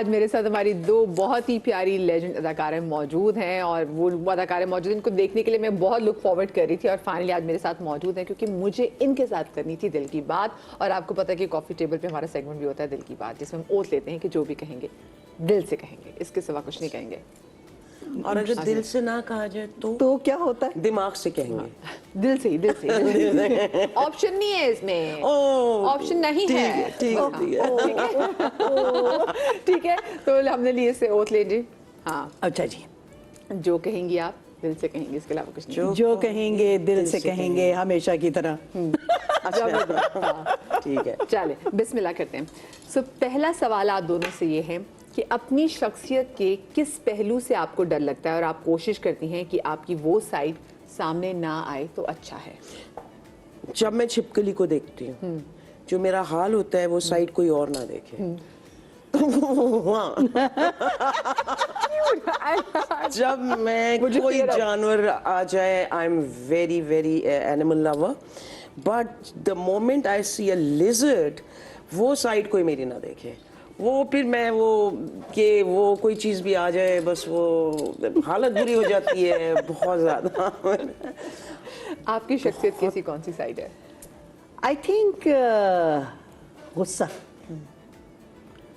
آج میرے ساتھ ہماری دو بہت ہی پیاری لیجنڈ اداکاریں موجود ہیں اور وہ اداکاریں موجود ہیں ان کو دیکھنے کے لیے میں بہت لک فارورڈ کر رہی تھی اور فائنلی آج میرے ساتھ موجود ہیں کیونکہ مجھے ان کے ساتھ کرنی تھی دل کی بات. اور آپ کو پتہ ہے کہ کافی ٹیبل پہ ہمارا سیگمنٹ بھی ہوتا ہے دل کی بات جس میں ہم اوت لیتے ہیں کہ جو بھی کہیں گے دل سے کہیں گے, اس کے سوا کچھ نہیں کہیں گے. اور اگر دل سے نہ کہا جائے تو کیا ہوتا ہے؟ دماغ سے کہیں گے. دل سے آپشن نہیں ہے اس میں, آپشن نہیں ہے. ٹھیک ہے تو ہم نے لیے سے اوت لے جی. ہاں اچھا جی, جو کہیں گی آپ دل سے کہیں گے, اس کے علاوہ کچھ نہیں. جو کہیں گے دل سے کہیں گے ہمیشہ کی طرح. ٹھیک ہے, چلے بسم اللہ کرتے ہیں. سو پہلا سوال آپ دونوں سے یہ ہے کہ اپنی شخصیت کے کس پہلو سے آپ کو ڈر لگتا ہے اور آپ کوشش کرتی ہیں کہ آپ کی وہ سائڈ سامنے نہ آئے تو اچھا ہے. جب میں چھپکلی کو دیکھتی ہوں جو میرا حال ہوتا ہے وہ سائڈ کوئی اور نہ دیکھے. جب میں کوئی جانور آ جائے, I am very very animal lover, but the moment I see a lizard وہ سائڈ کوئی میری نہ دیکھے. وہ پھر میں کہ وہ کوئی چیز بھی آ جائے بس وہ حالت بری ہو جاتی ہے بہت زیادہ. آپ کی شخصیت کی ایسی کون سی سائڈ ہے؟ آئی تھنک غصہ.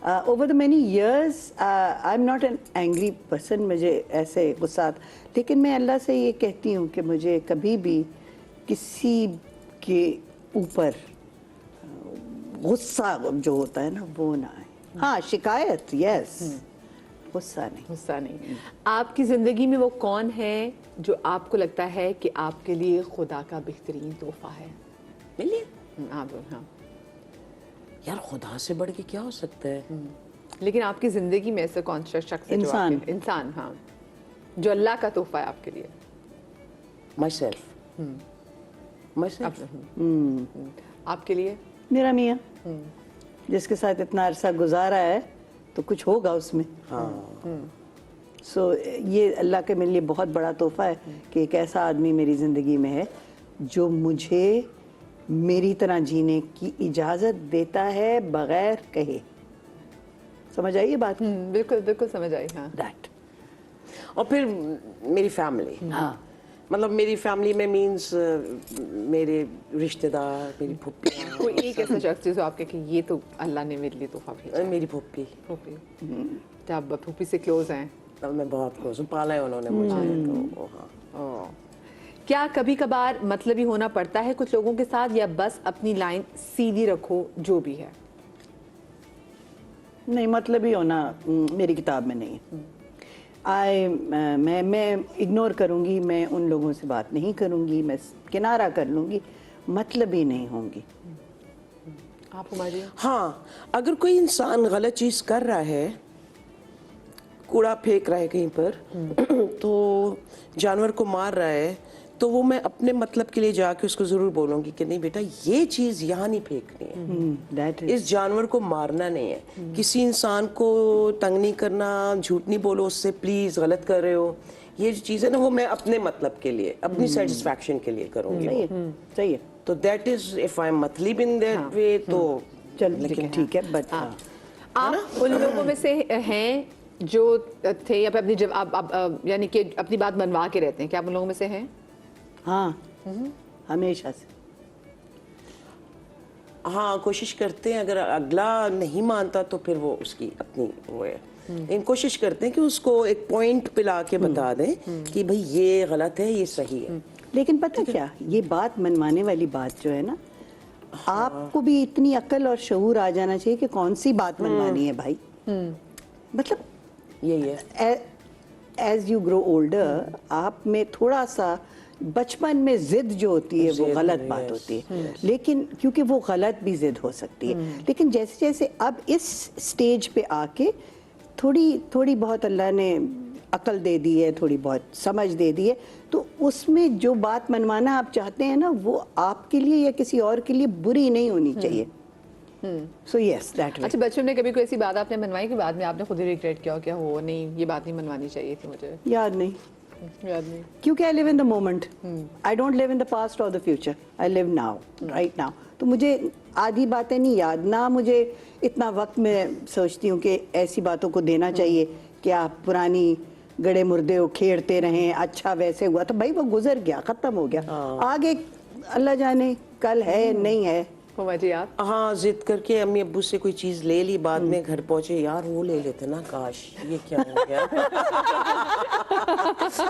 Over the many years I am not an angry person, مجھے ایسے غصات, لیکن میں اللہ سے یہ کہتی ہوں کہ مجھے کبھی بھی کسی کے اوپر غصہ جو ہوتا ہے نا وہ نہ آئے. ہاں شکایت یس, غصہ نہیں. غصہ نہیں. آپ کی زندگی میں وہ کون ہے جو آپ کو لگتا ہے کہ آپ کے لیے خدا کا بہترین تحفہ ہے؟ ملیے ہاں یار, خدا سے بڑھ کے کیا ہو سکتا ہے؟ لیکن آپ کی زندگی میں ایسا کون سا شخص ہے انسان ہاں جو اللہ کا تحفہ ہے آپ کے لیے؟ My self. آپ کے لیے میرا میاں, جس کے ساتھ اتنا عرصہ گزارا ہے تو کچھ ہوگا اس میں. سو یہ اللہ کے میرے لیے بہت بڑا تحفہ ہے کہ ایک ایسا آدمی میری زندگی میں ہے جو مجھے میری طرح جینے کی اجازت دیتا ہے بغیر کہے. سمجھ آئی یہ بات؟ بالکل بالکل سمجھ آئی. ہاں دیٹ. اور پھر میری فیملی, ہاں مطلب میری فیملی میں مینس میرے رشتہ دار, میری پھوپھی. کوئی ایک ایسا شخص جو آپ کہ یہ تو اللہ نے میرے لیے تحفہ بھیجا؟ میری پھوپھی. آپ پھوپھی سے کلوز ہیں؟ میں بہت کلوز ہوں, پالا ہے انہوں نے مجھے. کیا کبھی کبھار مطلبی ہونا پڑتا ہے کچھ لوگوں کے ساتھ, یا بس اپنی لائن سیدھی رکھو جو بھی ہے؟ نہیں, مطلبی ہونا میری کتاب میں نہیں. میں اگنور کروں گی, میں ان لوگوں سے بات نہیں کروں گی, میں کنارہ کر لوں گی, مطلبی نہیں ہوں گی. آپ ہماری ہاں, اگر کوئی انسان غلط چیز کر رہا ہے, کوڑا پھینک رہا ہے کہیں پر, تو جانور کو مار رہا ہے, تو وہ میں اپنے مطلب کے لیے جا کے اس کو ضرور بولوں گی کہ نہیں بیٹا یہ چیز یہاں نہیں پھینکنی ہے, اس جانور کو مارنا نہیں ہے, کسی انسان کو تنگ نہیں کرنا, جھوٹ نہیں بولو اس سے پلیز, غلط کر رہے ہو. یہ جو چیز ہے نا وہ میں اپنے مطلب کے لیے, اپنی سیٹسفیکشن کے لیے کروں گی. صحیح ہے. تو that is if I am مطلب ان دیٹ وے تو چلو ٹھیک ہے. بٹ آپ ان لوگوں میں سے ہیں جو تھے یا پھر اپنی یعنی کہ اپنی بات منوا کے رہتے ہیں, کیا آپ ان لوگوں میں سے ہیں؟ ہاں ہمیشہ سے. ہاں کوشش کرتے ہیں, اگر اگلا نہیں مانتا تو پھر وہ اس کی اپنی وہ ہے, لیکن کوشش کرتے ہیں کہ اس کو ایک پوائنٹ پہ لا کے بتا دیں کہ بھئی یہ غلط ہے یہ صحیح ہے. لیکن پتہ کیا, یہ بات منوانے والی بات جو ہے نا, آپ کو بھی اتنی عقل اور شعور آ جانا چاہیے کہ کون سی بات منوانی ہے بھائی. مطلب یہی ہے, ایز یو گرو اولڈر آپ میں تھوڑا سا بچپن میں ضد جو ہوتی ہے وہ غلط بات ہوتی ہے, لیکن کیونکہ وہ غلط بھی ضد ہو سکتی ہے, لیکن جیسے جیسے اب اس سٹیج پہ آ کے تھوڑی بہت اللہ نے عقل دے دی ہے, تھوڑی بہت سمجھ دے دی ہے, تو اس میں جو بات منوانا آپ چاہتے ہیں نا وہ آپ کے لیے یا کسی اور کے لیے بری نہیں ہونی چاہیے. سو یس دیٹ. اچھا, بچپن میں کبھی کوئی ایسی بات آپ نے منوائی کہ بعد میں آپ نے خود ہی ریگریٹ کیا ہو کہ ہو نہیں یہ بات نہیں منوانی چاہیے تھی مجھے؟ یاد نہیں. याद नहीं। क्योंकि I live in the moment, I don't live in the past और the future, I live now, right now. तो मुझे आधी बातें नहीं याद, ना मुझे इतना वक्त मैं सोचती हूँ कि ऐसी बातों को देना चाहिए कि आप पुरानी गड़े मुर्दे उखेड़ते रहें, अच्छा वैसे हुआ तो भाई वो गुजर गया, खत्म हो गया, आगे अल्लाह जाने कल है नहीं है। हुमा जी आप? हाँ, जिद करके अम्मी अब्बू से कोई चीज ले ली, बाद में घर पहुंचे यार वो ले लेते ना, काश ये क्या हो गया।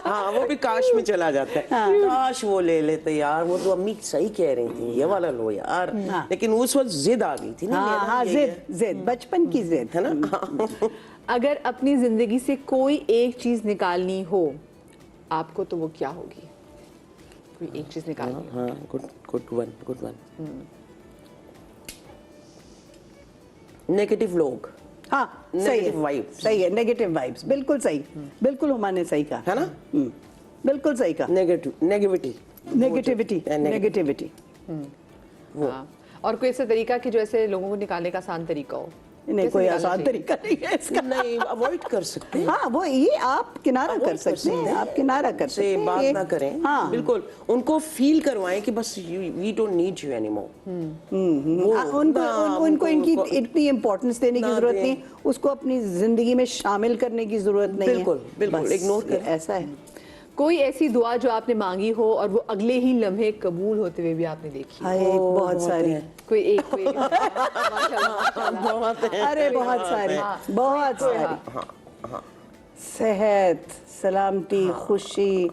हाँ, वो भी काश में चला जाता है, काश वो ले लेते यार, वो तो अम्मी सही कह रही थी, ये वाला लो यार। लेकिन उस वक्त जिद आ गई थी ना। हाँ, जिद बचपन की जिद है ना। अगर अपनी जिंदगी से कोई एक चीज निकालनी हो आपको तो वो क्या होगी? कोई एक चीज निकालनी हो। हाँ, गुड वन। नेगेटिव लोग, हाँ सही है, vibes. सही है, नेगेटिव वाइब्स, बिल्कुल सही, बिल्कुल हुमाने सही कहा, है ना। बिल्कुल सही कहा। नेगेटिविटी वो। हाँ। और कोई ऐसा तरीका कि जो ऐसे लोगों को निकालने का आसान तरीका हो? नहीं, कैसे कोई निकालना आसान चाहिए? तरीका नहीं है इसका। नहीं, अवॉइड कर सकते हैं। हाँ, वो ये आप किनारा कर सकते हैं, आप किनारा कर सकते से हैं, बात ये- ना करें। हाँ, बिल्कुल उनको फील करवाएं कि बस we don't need you anymore. उनको इनकी इतनी इम्पोर्टेंस देने की ना जरूरत दें। नहीं, उसको अपनी जिंदगी में शामिल करने की जरूरत नहीं है। बिल्कुल, बस इग्नोर करें। ऐसा है। कोई ऐसी दुआ जो आपने मांगी हो और वो अगले ही लम्हे कबूल होते हुए भी आपने देखी? हाय, बहुत सारी, कोई एक कोई माशाल्लाह। बहुत है। अरे बहुत सारी, बहुत सारी। सेहत, सलामती, खुशी,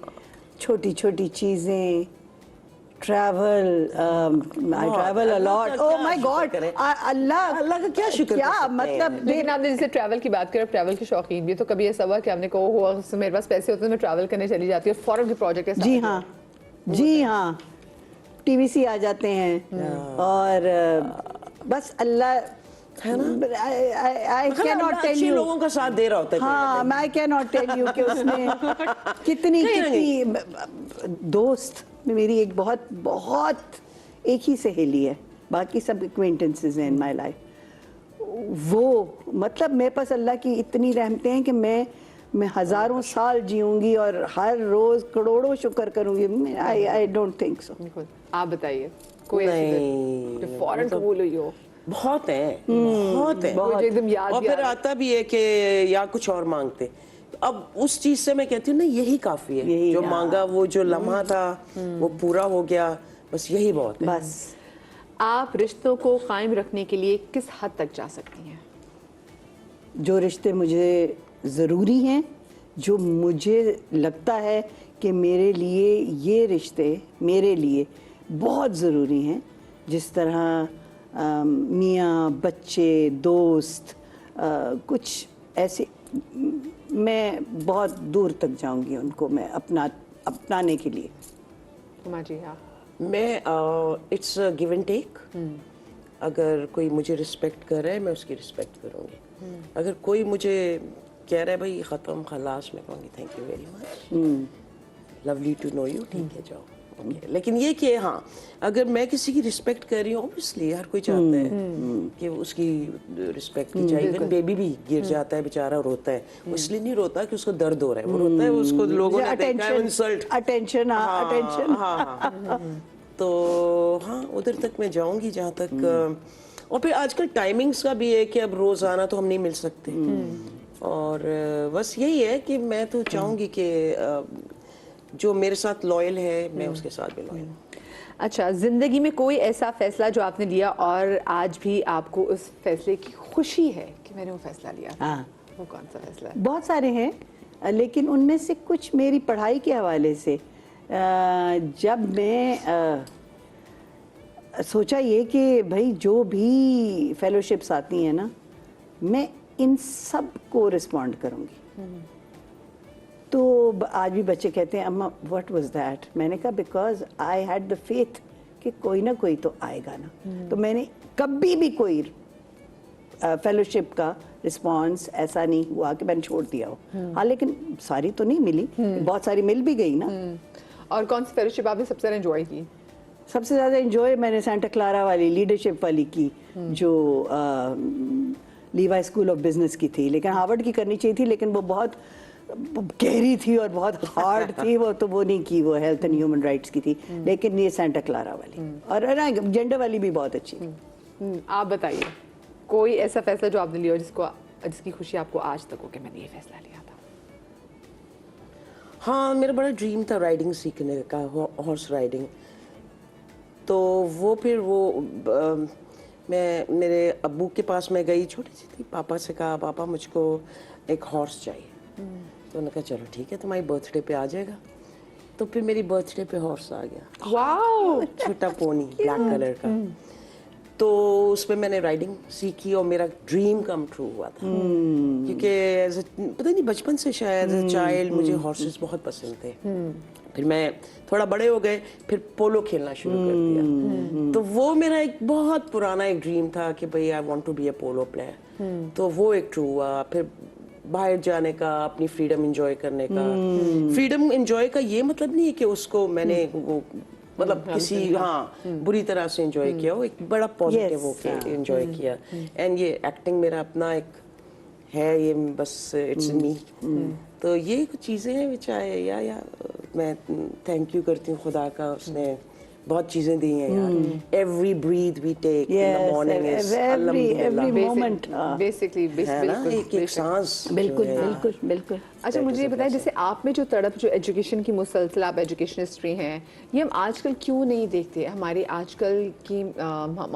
छोटी छोटी चीजें, travel, I travel a lot, oh my God, अल्लाह का क्या शुक्र क्या कर सकते मतलब हैं। लेकिन आपने जैसे ट्रैवल की बात करें, ट्रैवल के शौकीन भी, तो कभी ऐसा हुआ कि आपने कहा हुआ मेरे पास पैसे होते तो मैं ट्रैवल करने चली जाती हूँ, फौरन के प्रोजेक्ट है? जी हाँ, जी हाँ, टीवीसी आ जाते हैं और बस अल्लाह, आई कैन नॉट टेल अच्छे यू, लोगों का साथ दे रहा होता है। हाँ, मैं कैन नॉट टेल यू कि उसने कितनी दोस्त, मेरी एक बहुत बहुत एक ही सहेली है, बाकी सब एक्वेंटेंसेस हैं इन माय लाइफ। वो मतलब मेरे पास अल्लाह की इतनी रहमतें हैं कि मैं हजारों साल जीऊंगी और हर रोज करोड़ों शुक्र करूंगी। I don't think so. बिल्कुल। आप बताइए कोई नहीं, ऐसी जो फौरन कबूल हुई हो? बहुत है, बहुत है। मुझे एकदम याद और भी फिर आ रहा आता भी है कि या कुछ और मांगते। अब उस चीज से मैं कहती हूँ ना, यही काफी है। यही, जो हाँ। मांगा, वो जो लम्हा था वो पूरा हो गया, बस यही बहुत है। बस आप रिश्तों को कायम रखने के लिए किस हद तक जा सकती हैं? जो रिश्ते मुझे ज़रूरी हैं, जो मुझे लगता है कि मेरे लिए ये रिश्ते मेरे लिए बहुत ज़रूरी हैं, जिस तरह मियाँ बच्चे दोस्त, कुछ ऐसे, मैं बहुत दूर तक जाऊंगी उनको मैं अपनाने के लिए। हुमा जी हाँ। मैं इट्स गिव एंड टेक। अगर कोई मुझे रिस्पेक्ट कर रहा है, मैं उसकी रिस्पेक्ट करूँगी। अगर कोई मुझे कह रहा है भाई ख़त्म खलास, मैं कहूँगी thank you very much, lovely to know you, ठीक है जाओ। Okay. लेकिन ये कि हाँ, अगर मैं किसी की रिस्पेक्ट कर रही हूँ, ऑब्वियसली हर कोई चाहता है कि उसकी रिस्पेक्ट की जाए। इवन बेबी भी गिर जाता है बेचारा, रोता है, वो इसलिए नहीं रोता कि उसको दर्द हो रहा है, वो रोता है उसको लोगों ने देखा है इंसल्ट, अटेंशन, अटेंशन। हाँ। तो हाँ, उधर तक मैं जाऊंगी जहाँ तक। और फिर आजकल टाइमिंग्स का भी है कि अब रोजाना तो हम नहीं मिल सकते, और बस यही है कि मैं तो चाहूंगी कि जो मेरे साथ लॉयल है, मैं उसके साथ भी लॉयल हूँ। अच्छा, जिंदगी में कोई ऐसा फैसला जो आपने लिया और आज भी आपको उस फैसले की खुशी है कि मैंने वो फैसला लिया? हाँ, वो कौन सा फैसला है? बहुत सारे हैं, लेकिन उनमें से कुछ मेरी पढ़ाई के हवाले से, जब मैं सोचा ये कि भाई जो भी फेलोशिप्स आती हैं ना, मैं इन सब को रिस्पॉन्ड करूँगी। तो आज भी बच्चे कहते हैं अम्मा व्हाट वाज दैट, मैंने कहा because I had the faith कि कोई ना कोई तो आएगा ना। तो मैंने कभी भी कोई फेलोशिप का रिस्पांस ऐसा नहीं हुआ कि मैंने छोड़ दिया हो। हाँ, लेकिन सारी तो नहीं मिली, बहुत सारी मिल भी गई ना। और कौन सी फेलोशिप आपने सबसे ज़्यादा एंजॉय की? सबसे ज़्यादा एंजॉय मैंने सेंटा क्लारा वाली लीडरशिप वाली की, जो लीवाई स्कूल ऑफ बिजनेस की थी, लेकिन हार्वर्ड की करनी चाहिए थी, लेकिन वो बहुत गहरी थी और बहुत हार्ड थी, वो तो वो नहीं की, वो हेल्थ एंड ह्यूमन राइट्स की थी, लेकिन ये सेंटा क्लारा वाली और जेंडर वाली भी बहुत अच्छी थी। आप बताइए कोई ऐसा फैसला जो आपने लिया हो जिसकी खुशी आपको आज तक हो कि मैंने ये फैसला लिया था? हाँ, मेरा बड़ा ड्रीम था राइडिंग सीखने का, हॉर्स राइडिंग। तो वो फिर मैं मेरे अब्बू के पास मैं गई, छोटी सी थी, पापा से कहा पापा मुझको एक हॉर्स चाहिए। तो उन्होंने कहा चलो ठीक है, तुम्हारी बर्थडे पे आ जाएगा। तो फिर मेरी बर्थडे पे हॉर्स आ गया, वाओ, छोटा पोनी ब्लैक कलर का। तो उसमें मैंने राइडिंग सीखी और मेरा ड्रीम कम ट्रू हुआ था, क्योंकि पता नहीं बचपन से शायद एज अ चाइल्ड मुझे हॉर्सेस बहुत पसंद थे। फिर मैं थोड़ा बड़े हो गए, फिर पोलो खेलना शुरू कर दिया। तो वो मेरा एक बहुत पुराना एक ड्रीम था कि भाई I want to be a polo player. तो वो एक ट्रू हुआ। फिर बाहर जाने का, अपनी फ्रीडम एंजॉय करने का। फ्रीडम एंजॉय का ये मतलब नहीं है कि उसको मैंने वो मतलब किसी बुरी तरह से एंजॉय किया, वो एक बड़ा पॉजिटिव होके एंजॉय किया। एंड ये एक्टिंग मेरा अपना एक है, ये बस इट्स मी। तो ये कुछ चीज़ें हैं विच आई या मैं थैंक यू करती हूँ खुदा का, उसने बहुत चीजें दी हैं यार। Every breath we take in the morning is every moment, basically एक सांस। बिल्कुल बिल्कुल बिल्कुल। अच्छा मुझे ये बताएं, जैसे आप में जो तड़प, जो एजुकेशन की मुसलसल, आप एजुकेशनिस्ट हैं, ये हम आजकल क्यों नहीं देखते? हमारी आजकल की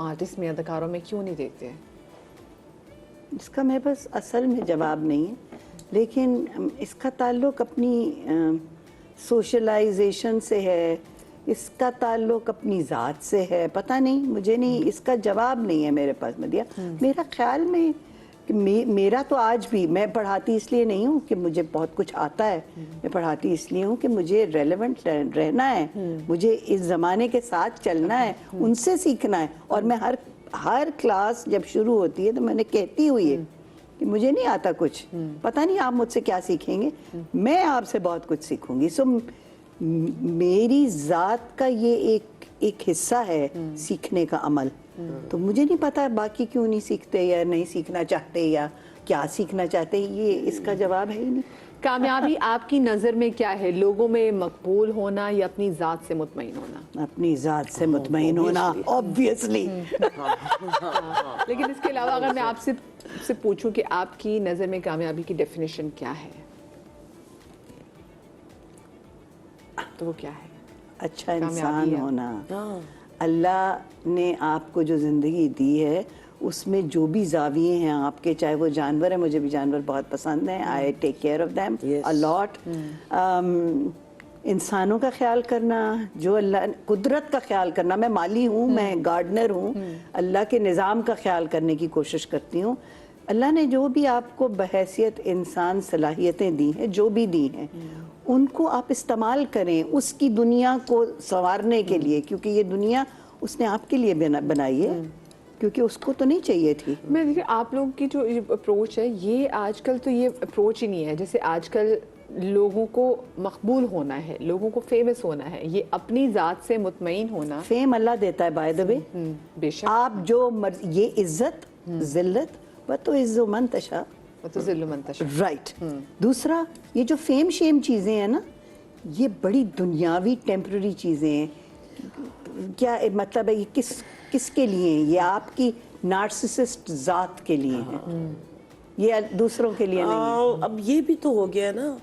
आर्टिस्ट में, अदाकारों में क्यों नहीं देखते? इसका मेरे पास असल में जवाब नहीं है, लेकिन इसका ताल्लुक अपनी सोशलाइजेशन से है, इसका ताल्लुक अपनी ज़ात से है। पता नहीं, मुझे नहीं, इसका जवाब नहीं है मेरे पास मदिया। मेरा ख्याल में कि मेरा तो आज भी, मैं पढ़ाती इसलिए नहीं हूँ कि मुझे बहुत कुछ आता है, मैं पढ़ाती इसलिए हूँ कि मुझे रेलेवेंट रहना है, मुझे इस ज़माने के साथ चलना है, उनसे सीखना है। और मैं हर क्लास जब शुरू होती है तो मैंने कहती हुई है कि मुझे नहीं आता कुछ, पता नहीं आप मुझसे क्या सीखेंगे, मैं आपसे बहुत कुछ सीखूंगी। सो मेरी ज़ात का ये एक हिस्सा है सीखने का अमल। तो मुझे नहीं पता बाकी क्यों नहीं सीखते या नहीं सीखना चाहते या क्या सीखना चाहते, ये इसका जवाब है ही नहीं। कामयाबी आपकी नज़र में क्या है? लोगों में मकबूल होना या अपनी ज़ात से मुतमईन होना? अपनी ज़ात से मुतमईन होना, ऑब्वियसली। लेकिन इसके अलावा अगर मैं आपसे पूछूं कि आपकी नज़र में कामयाबी की डेफिनेशन क्या है, तो वो क्या है? अच्छा इंसान होना। अल्लाह ने आपको जो ज़िंदगी दी है उसमें जो भी ज़ाविये हैं आपके, चाहे वो जानवर है, मुझे भी जानवर बहुत पसंद हैं, I take care of them a lot. इंसानों का ख्याल करना, जो अल्लाह, कुदरत का ख्याल करना, मैं माली हूँ, मैं गार्डनर हूँ, अल्लाह के निज़ाम का ख्याल करने की कोशिश करती हूँ। अल्लाह ने जो भी आपको बहैसियत इंसान सलाहियतें दी हैं, जो भी दी हैं, उनको आप इस्तेमाल करें उसकी दुनिया को संवारने के लिए, क्योंकि ये दुनिया उसने आपके लिए बनाई है, क्योंकि उसको तो नहीं चाहिए थी। मैं देखिए आप लोगों की जो अप्रोच है, ये आजकल तो ये अप्रोच ही नहीं है। जैसे आजकल लोगों को मकबूल होना है, लोगों को फेमस होना है, ये अपनी ज़ात से मुतमईन होना। फेम अल्लाह देता है बाय द वे, बेशक। आप जो ये इज्जत जिल्लत व तो इज्जो मन तशा, तो ज़िल्लु मंतशर, राइट। दूसरा, ये जो फेम शेम चीज़ें हैं ना, ये बड़ी दुनियावी टेम्पररी चीज़ें हैं। क्या मतलब है, ये किसके लिए हैं? ये आपकी नार्सिसिस्ट ज़ात के लिए हैं, ये दूसरों के लिए नहीं है। अब ये भी तो हो गया ना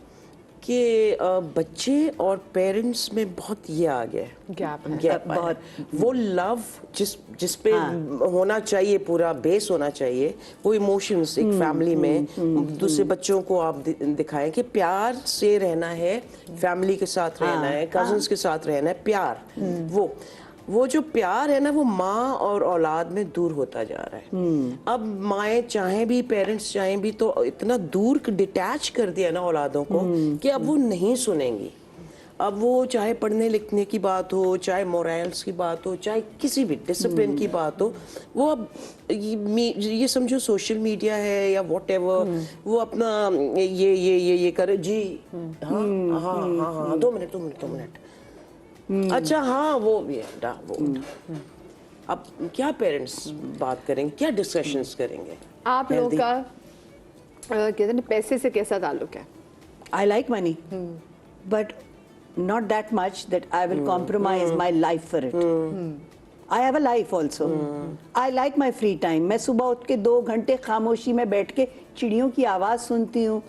कि बच्चे और पेरेंट्स में बहुत ये आ गया गैप बहुत। वो लव जिस पे होना चाहिए, पूरा बेस होना चाहिए, वो इमोशंस एक फैमिली में दूसरे बच्चों को आप दिखाएं कि प्यार से रहना है, फैमिली के साथ रहना है, कजिन्स के साथ रहना है, प्यार। वो जो प्यार है ना, वो माँ और औलाद में दूर होता जा रहा है। अब माएँ चाहें भी, पेरेंट्स चाहें भी, तो इतना दूर डिटैच कर दिया ना औलादों को कि अब वो नहीं सुनेंगी। अब वो चाहे पढ़ने लिखने की बात हो, चाहे मोरल्स की बात हो, चाहे किसी भी डिसिप्लिन की बात हो, वो अब ये समझो सोशल मीडिया है या व्हाटएवर, वो अपना ये करे जी, हाँ 2 मिनट अच्छा, हाँ वो भी है वो। अब क्या पेरेंट्स बात करेंगे, क्या डिस्कशंस करेंगे? आप लोगों का कहते हैं पैसे से कैसा ताल्लुक है? I like money, but not that much that I will compromise my life for it. I have a life also. I like my free time. मैं सुबह उठ के 2 घंटे खामोशी में बैठ के चिड़ियों की आवाज़ सुनती हूँ,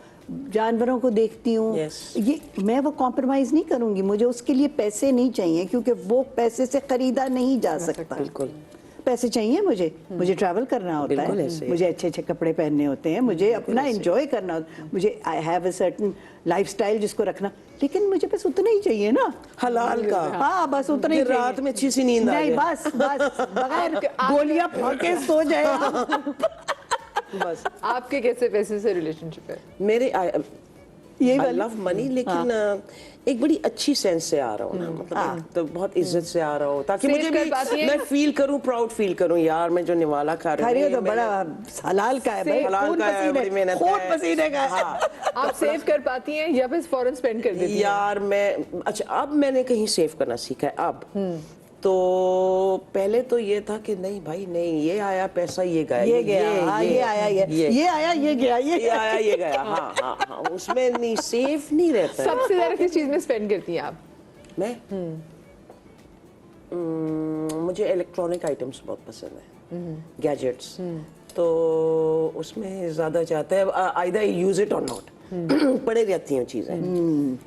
जानवरों को देखती हूँ. Yes. ये मैं वो कॉम्प्रोमाइज नहीं करूँगी. मुझे उसके लिए पैसे नहीं चाहिए, क्योंकि वो पैसे से खरीदा नहीं जा सकता. बिल्कुल. पैसे चाहिए मुझे ट्रैवल करना होता बिल्कुल है, ऐसे. मुझे अच्छे अच्छे कपड़े पहनने होते हैं, मुझे अपना एंजॉय करना होता है, मुझे I have a certain lifestyle जिसको रखना, लेकिन मुझे बस उतना ही चाहिए ना, हलाल का. हाँ बस उतना ही कि चाहिए. रात में अच्छी सी नींद आ नहीं, जाए. बस बगैर गोलियां फाके सो जाए आप. बस. आपके कैसे पैसे से रिलेशनशिप है? मेरे ये आई वाली- लव मनी, लेकिन एक बड़ी अच्छी सेंस से आ रहा हूँ ना, मतलब एक तो बहुत इज्जत से आ रहा हूँ, ताकि Save मुझे कर भी पाती हैं? मैं फील करूँ, प्राउड फील करूँ, यार मैं जो निवाला खा रही खा रही हो हूँ, तो ये बड़ा मैंने- हलाल का है भाई, हलाल खून का है, बड़ी पसीने मेहनत खून है. पसीने का है. हाँ. आप सेव कर पाती हैं या फिर फौरन स्पेंड कर देती हैं? यार मैं अच्छा, अब मैंने कहीं सेव करना सीखा है. अब तो पहले तो ये था कि नहीं भाई नहीं, ये आया पैसा ये गया, ये गया, हाँ, ये आया, ये आया, ये गया, ये आया ये गया. हाँ हाँ हाँ, उसमें नहीं, सेफ नहीं रहता है. सबसे ज्यादा किस चीज में स्पेंड करती हैं आप? मैं मुझे इलेक्ट्रॉनिक आइटम्स बहुत पसंद है, गैजेट्स. तो उसमें ज्यादा जाता है, आइदर यूज इट और नॉट. पड़े रहती हैं चीजें,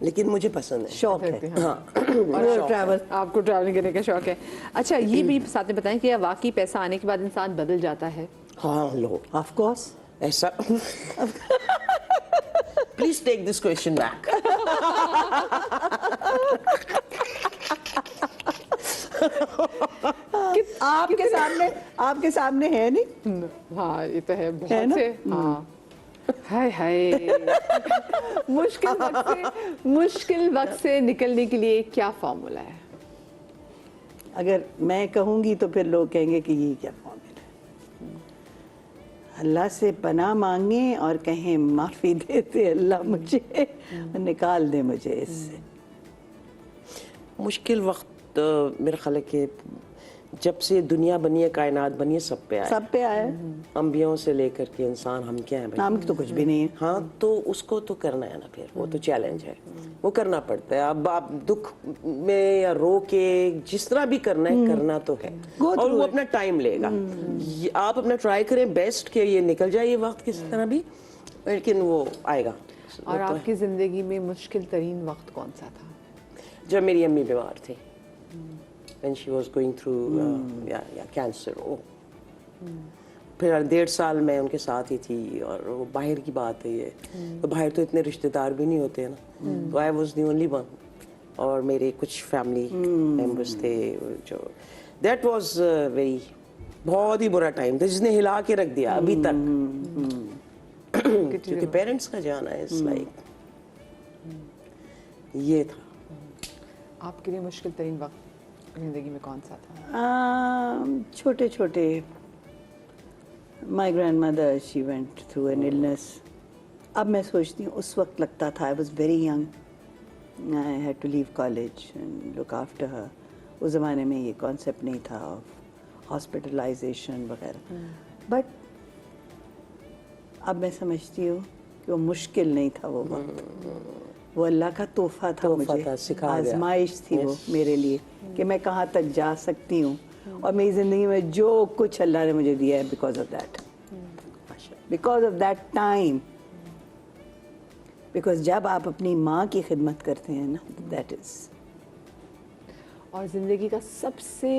लेकिन मुझे पसंद है. शौक है. हाँ. और ट्रैवल. आपको ट्रैवलिंग करने का शौक है. अच्छा, ये भी साथ में बताएं कि वाकई पैसा आने के बाद इंसान बदल जाता है? हाँ लो, ऑफ कोर्स. ऐसा. Please take this question back. आपके सामने है नहीं. हाँ, ये तो है. है बहुत ना? से. हाँ. हाय हाय. मुश्किल वक्त से निकलने के लिए क्या फॉर्मूला है? अगर मैं कहूंगी तो फिर लोग कहेंगे कि ये क्या फॉर्मूला है. अल्लाह से पनाह मांगे और कहें माफी दे दे अल्लाह मुझे, और निकाल दे मुझे इससे. मुश्किल वक्त मेरे ख्याल है कि जब से दुनिया बनी है, कायनात बनी है, सब पे आया. सब पे आया. अंबियों से लेकर के इंसान, हम क्या हैं भाई? नाम तो कुछ भी नहीं है. हाँ, तो उसको तो करना है ना, फिर वो तो चैलेंज है, वो करना पड़ता है. अब आप दुख में या रो के जिस तरह भी करना है, करना तो है, Go और through वो it. अपना टाइम लेगा. आप अपना ट्राई करें बेस्ट कि ये निकल जाए ये वक्त किसी तरह भी, लेकिन वो आएगा. और आपकी जिंदगी में मुश्किल तरीन वक्त कौन सा था? जब मेरी अम्मी बीमार थी, when she was going through cancer. फिर 1.5 साल मैं उनके साथ ही थी, और वो बाहर की बात है ये, तो बाहर तो इतने रिश्तेदार भी नहीं होते हैं ना, तो I was the only one, और मेरे कुछ फैमिली मेम्बर्स थे जो, दैट वॉज वेरी, बहुत ही बुरा टाइम था जिसने हिला के रख दिया अभी तक. क्योंकि पेरेंट्स का जाना इज लाइक, ये था. आपके लिए मुश्किल तरीन वक्त जिंदगी में कौन सा था? छोटे छोटे. My grandmother, she went through an illness. अब मैं सोचती हूँ उस वक्त लगता था, I was very young, I had to leave college and look after her. उस ज़माने में ये कॉन्सेप्ट नहीं था ऑफ हॉस्पिटलाइजेशन वगैरह. बट अब मैं समझती हूँ कि वो मुश्किल नहीं था वो वक्त, वो अल्लाह का तोहफा था मुझे, आजमाइश थी वो मेरे लिए कि मैं कहाँ तक जा सकती हूँ, और मेरी ज़िंदगी में जो कुछ अल्लाह ने मुझे दिया है because of that time. Because जब आप अपनी माँ की खिदमत करते हैं ना, दैट इज. और जिंदगी का सबसे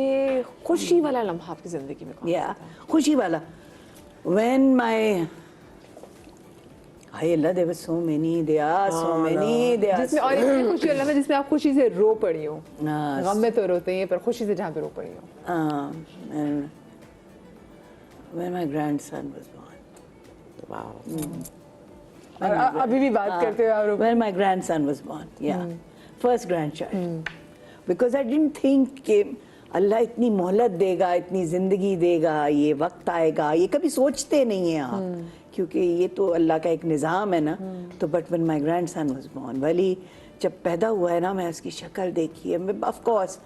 खुशी वाला लम्हा आपकी जिंदगी में कौन सा था? खुशी वाला, when my hi Allah, there were so many, there are so many, there are जिसमें, so और इतनी खुशी वाला जिसमें आप खुशी से रो पड़ी हो. हाँ. गम में तो रोते ही हैं, पर खुशी से जहाँ पे रो पड़ी हो. and when my grandson was born. Wow. और अभी भी बात करते हो आप रो. When my grandson was born, yeah, first grandchild. Because I didn't think कि अल्लाह इतनी मोहलत देगा, इतनी जिंदगी देगा, ये वक्त आएगा, ये कभी सोचते नहीं हैं आप, क्योंकि ये तो अल्लाह का एक निज़ाम है ना. तो but when my grandson was born, Wali जब पैदा हुआ है ना, मैं उसकी शक्ल देखी है. Of course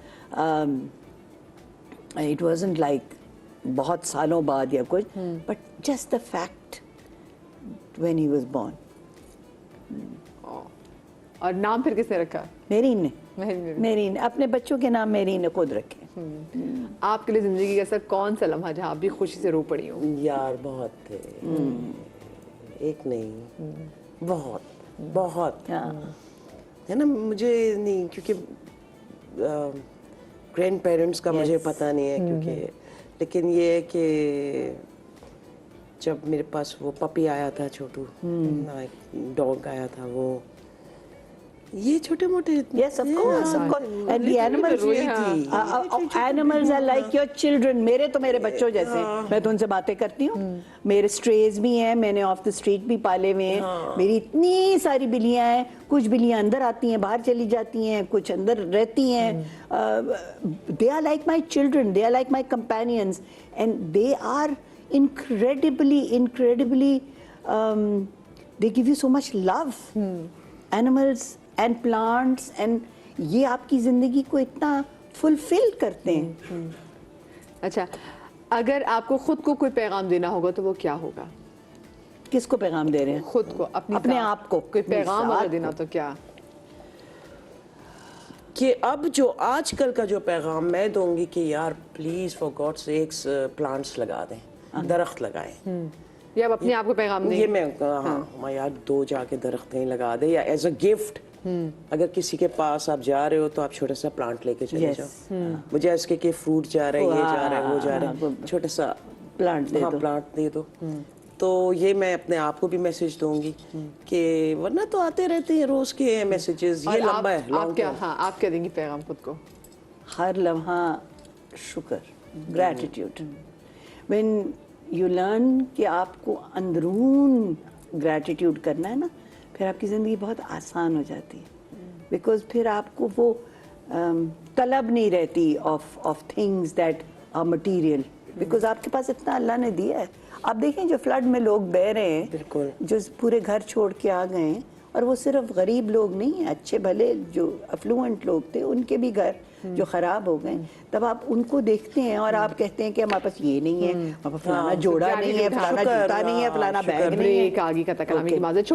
it wasn't like बहुत सालों बाद या कुछ, but just the fact when he was born, اور نام پھر کس نے رکھا؟ میرین نے، مہرین۔ میرین اپنے بچوں کے نام میرین نے خود رکھے۔ آپ کے لیے زندگی کا ایسا کون سا لمحہ جہاں آپ بھی خوشی سے رو پڑی ہوں؟ یار بہت تھے، ایک نہیں، بہت بہت ہے نا. مجھے نہیں، کیونکہ گرینڈ پیرنٹس کا مجھے پتہ نہیں ہے، کیونکہ لیکن یہ ہے کہ جب میرے پاس وہ پپی آیا تھا چھوٹو، ڈاگ آیا تھا، وہ یہ چھوٹے موٹے Yes, of course, of course. And the animals, animals are like your children. میرے تو میرے بچوں جیسے، میں تو ان سے باتیں کرتی ہوں. میرے اسٹریز بھی ہیں، میں نے آف دا اسٹریٹ بھی پالے ہوئے ہیں. میری اتنی ساری بلیاں ہیں، کچھ بلیاں اندر آتی ہیں، باہر چلی جاتی ہیں، کچھ اندر رہتی ہیں. They are like my children, they are like my companions, and they are incredibly, they give you so much love. Animals and plants, and یہ آپ کی زندگی کو اتنا فلفل کرتے ہیں. اچھا، اگر آپ کو خود کو کوئی پیغام دینا ہوگا تو وہ کیا ہوگا؟ کس کو پیغام دے رہے ہیں؟ خود کو، اپنے آپ کو کوئی پیغام اگر دینا تو کیا؟ کہ اب جو آج کل کا جو پیغام میں دوں گی کہ یار please for God sakes plants لگا دیں، درخت لگائیں. یا آپ اپنے آپ کو پیغام دیں؟ یہ میں ہاں یار دو جا کے درخت کہیں لگا دے، یا ایز اے گفٹ اگر کسی کے پاس آپ جا رہے ہو تو آپ چھوٹا سا پلانٹ لے کے چلے جاؤ. مجھے اس کے کہ فروٹ جا رہا ہے، یہ جا رہا ہے، وہ جا رہا ہے، چھوٹا سا پلانٹ دے دو. تو یہ میں اپنے آپ کو بھی میسج دوں گی کہ ورنہ تو آتے رہتے ہیں روز کے میسیجز. یہ لمبا ہے. آپ کیا دیں گی پیغام خود کو؟ ہر لمحہ شکر، گریٹیٹیوڈ. when you learn کہ آپ کو اندرون گریٹیٹیوڈ کرنا ہے نا، پھر آپ کی زندگی بہت آسان ہو جاتی ہے. بیکاز پھر آپ کو وہ طلب نہیں رہتی of things that are material, because آپ کے پاس اتنا اللہ نے دیا ہے. آپ دیکھیں جو فلڈ میں لوگ بہ رہے ہیں، جو پورے گھر چھوڑ کے آ گئے ہیں، اور وہ صرف غریب لوگ نہیں ہیں، اچھے بھلے جو افلوئنٹ لوگ تھے ان کے بھی گھر جو خراب ہو گئے. تب آپ ان کو دیکھتے ہیں اور آپ کہتے ہیں کہ ہمارے پاس یہ نہیں ہے، ہمارے پاس فلانا جوڑا نہیں ہے، فلانا جوتا نہیں ہے، فلانا بیگ نہیں ہے. بریک آگے کا تکلامی کی معذرت.